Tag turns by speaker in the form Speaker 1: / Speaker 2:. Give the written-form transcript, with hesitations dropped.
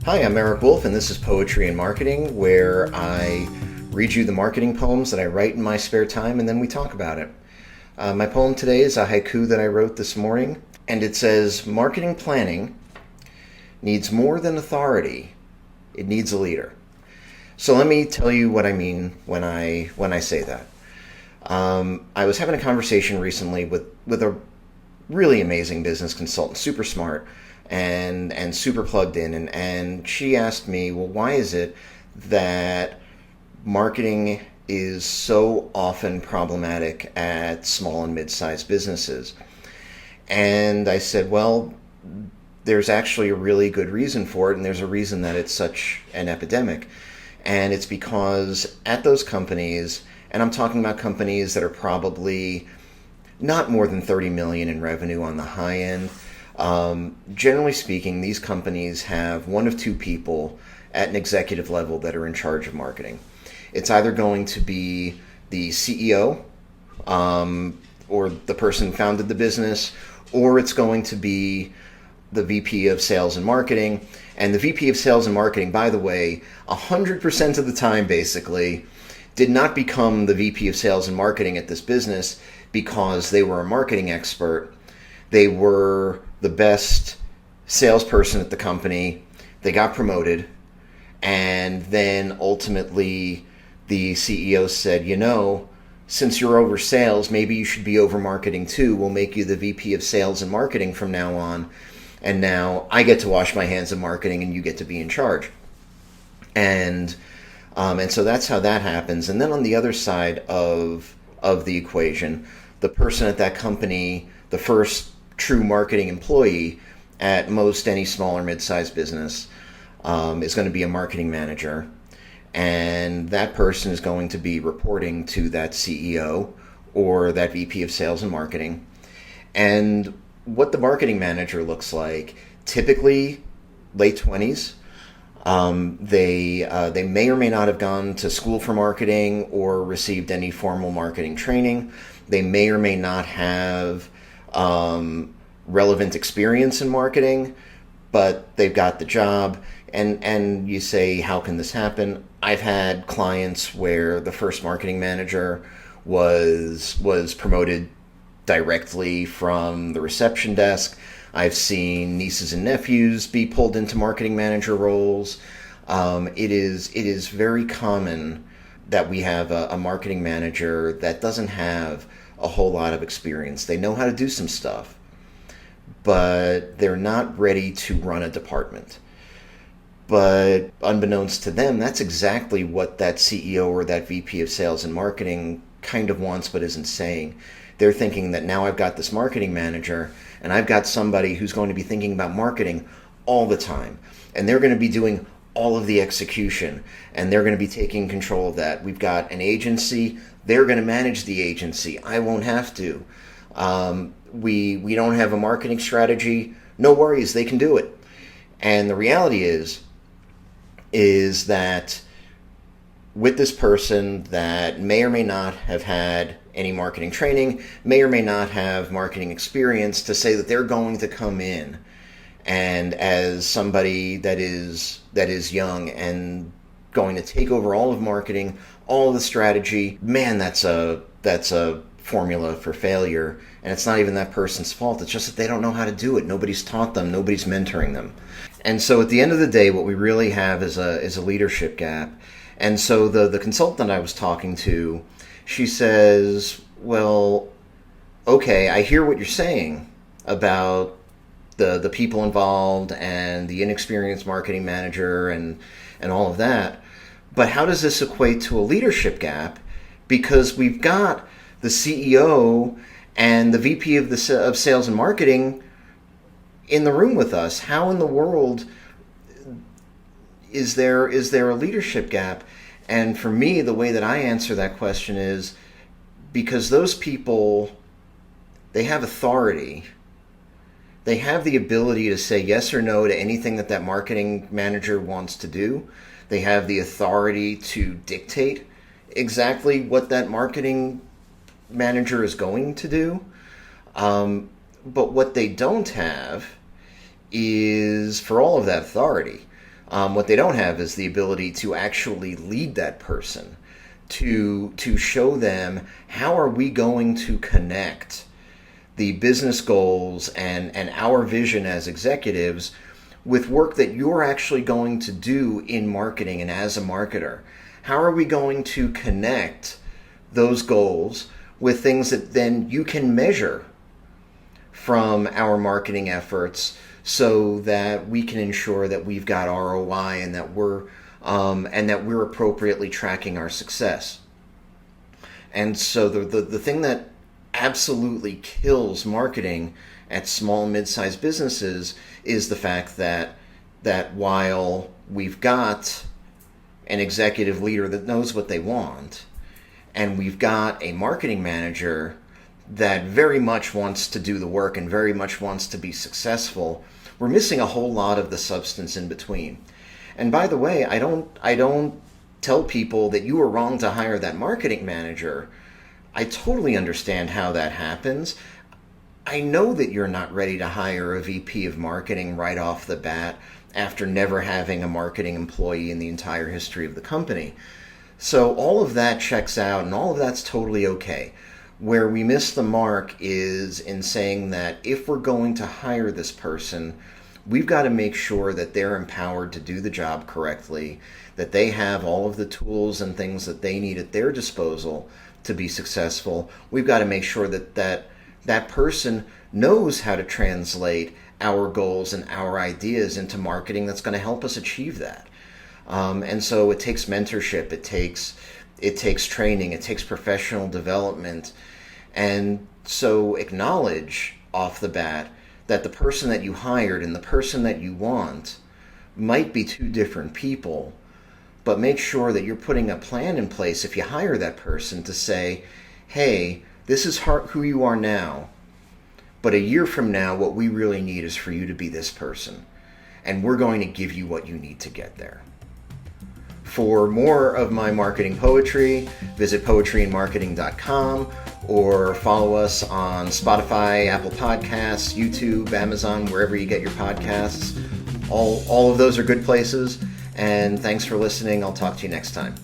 Speaker 1: Hi, I'm Eric Wolf, and this is Poetry and Marketing, where I read you the marketing poems that I write in my spare time, and then we talk about it. My poem today is a haiku that I wrote this morning, and it says, "Marketing planning needs more than authority. It needs a leader." So let me tell you what I mean when I say that. I was having a conversation recently with a really amazing business consultant, super smart, and super plugged in, and she asked me, well, why is it that marketing is so often problematic at small and mid-sized businesses? And I said, well, there's actually a really good reason for it, and there's a reason that it's such an epidemic. And it's because at those companies, and I'm talking about companies that are probably not more than 30 million in revenue on the high end. Generally speaking, these companies have one of two people at an executive level that are in charge of marketing. It's either going to be the CEO, or the person who founded the business, or it's going to be the VP of Sales and Marketing. And the VP of Sales and Marketing, by the way, 100% of the time, basically, did not become the VP of Sales and Marketing at this business because they were a marketing expert. They were the best salesperson at the company. They got promoted. And then ultimately the CEO said, since you're over sales, maybe you should be over marketing too. We'll make you the VP of Sales and Marketing from now on. And now I get to wash my hands of marketing and you get to be in charge. And so that's how that happens. And then on the other side of the equation, the person at that company, the first true marketing employee at most any small or mid-sized business, is going to be a marketing manager. And that person is going to be reporting to that CEO or that VP of Sales and Marketing. And what the marketing manager looks like, typically late 20s. They may or may not have gone to school for marketing or received any formal marketing training. They may or may not have relevant experience in marketing, but they've got the job. And you say, how can this happen? I've had clients where the first marketing manager was promoted directly from the reception desk. I've seen nieces and nephews be pulled into marketing manager roles. It is very common that we have a marketing manager that doesn't have a whole lot of experience. They know how to do some stuff, but they're not ready to run a department. But unbeknownst to them, that's exactly what that CEO or that VP of Sales and Marketing kind of wants but isn't saying. They're thinking that now I've got this marketing manager and I've got somebody who's going to be thinking about marketing all the time. And they're going to be doing all of the execution and they're going to be taking control of that. We've got an agency. They're going to manage the agency. I won't have to. We don't have a marketing strategy. No worries. They can do it. And the reality is that with this person that may or may not have had any marketing training, may or may not have marketing experience, to say that they're going to come in and as somebody that is young and going to take over all of marketing, all of the strategy, man, that's a formula for failure. And it's not even that person's fault. It's just that they don't know how to do it. Nobody's taught them. Nobody's mentoring them. And so at the end of the day, what we really have is a leadership gap. And so the consultant I was talking to, she says, well, okay, I hear what you're saying about the people involved and the inexperienced marketing manager and all of that. But how does this equate to a leadership gap? Because we've got the CEO and the VP of Sales and Marketing in the room with us. How in the world is there a leadership gap? And for me, the way that I answer that question is because those people, they have authority. They have the ability to say yes or no to anything that marketing manager wants to do. They have the authority to dictate exactly what that marketing manager is going to do. But what they don't have is, for all of that authority, What they don't have is the ability to actually lead that person, to show them how are we going to connect the business goals and our vision as executives with work that you're actually going to do in marketing and as a marketer. How are we going to connect those goals with things that then you can measure from our marketing efforts so that we can ensure that we've got ROI and that we're appropriately tracking our success. And so the thing that absolutely kills marketing at small and mid-sized businesses is the fact that while we've got an executive leader that knows what they want, and we've got a marketing manager that very much wants to do the work and very much wants to be successful, we're missing a whole lot of the substance in between. And by the way, I don't tell people that you were wrong to hire that marketing manager. I totally understand how that happens. I know that you're not ready to hire a VP of marketing right off the bat after never having a marketing employee in the entire history of the company. So all of that checks out and all of that's totally okay. Where we miss the mark is in saying that if we're going to hire this person, we've got to make sure that they're empowered to do the job correctly, that they have all of the tools and things that they need at their disposal to be successful. We've got to make sure that that person knows how to translate our goals and our ideas into marketing that's going to help us achieve that. And so it takes mentorship, it takes training, it takes professional development. And so acknowledge off the bat that the person that you hired and the person that you want might be two different people, but make sure that you're putting a plan in place if you hire that person to say, hey, this is who you are now, but a year from now, what we really need is for you to be this person, and we're going to give you what you need to get there. For more of my marketing poetry, visit poetryandmarketing.com or follow us on Spotify, Apple Podcasts, YouTube, Amazon, wherever you get your podcasts. All of those are good places. And thanks for listening. I'll talk to you next time.